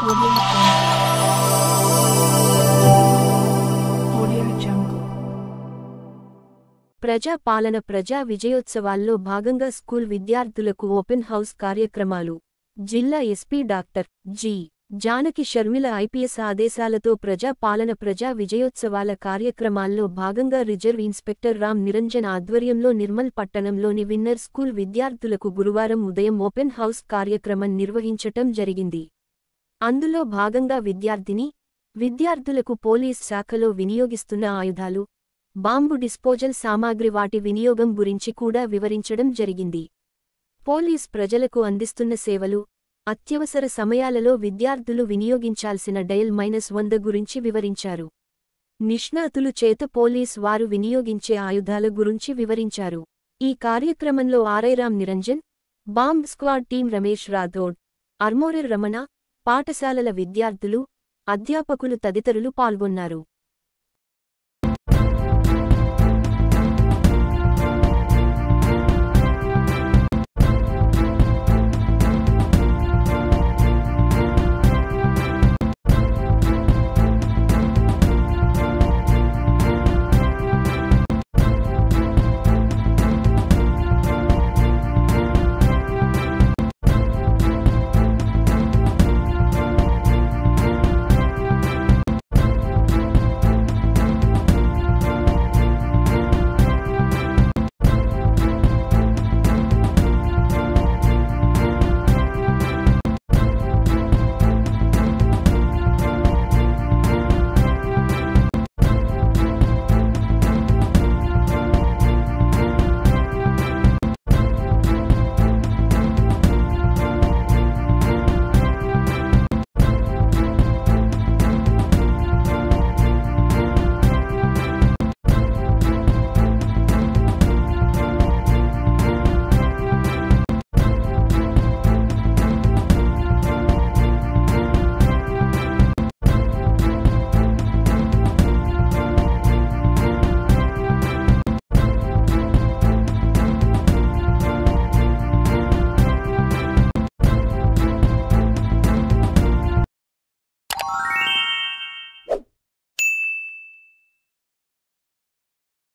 Audio Jungle. ప్రజా పాలన ప్రజా విజయోత్సవాల్లో భాగంగా స్కూల్ విద్యార్థులకు ఓపెన్ హౌస్ కార్యక్రమాలు. జిల్లా SP doctor G. Janaki Sharmila IPS ఆదేశాలతో ప్రజా పాలన ప్రజా విజయోత్సవాల కార్యక్రమాల్లో భాగంగా రిజర్వ్ ఇన్స్పెక్టర్ రామ్ నిరంజన్ ఆధ్వర్యంలో నిర్మల్ పట్టణంలోని విన్నర్ స్కూల్ విద్యార్థులకు గురువారం ఉదయం ఓపెన్ హౌస్ కార్యక్రమం నిర్వహించటం జరిగింది. అందులో భాగంగా విద్యార్థులకు పోలీస్ శాఖలో వినియోగిస్తున్న ఆయుధాలు, బాంబు డిస్పోజల్ సామాగ్రి వాటి వినియోగం గురించి కూడా వివరించడం జరిగింది. పోలీస్ ప్రజలకు అందిస్తున్న సేవలు, అత్యవసర సమయాలలో విద్యార్థులు వినియోగించాల్సిన డయల్ -100 గురించి వివరించారు. నిష్ణాతులు చేత పోలీస్ వారు వినియోగించే ఆయుధాల గురించి వివరించారు. ఈ కార్యక్రమంలో RI Ram Niranjan, bomb squad team Ramesh Rathod, armourer Ramana, పాఠశాలల విద్యార్థులు, అధ్యాపకులు తదితరులు పాల్గొన్నారు.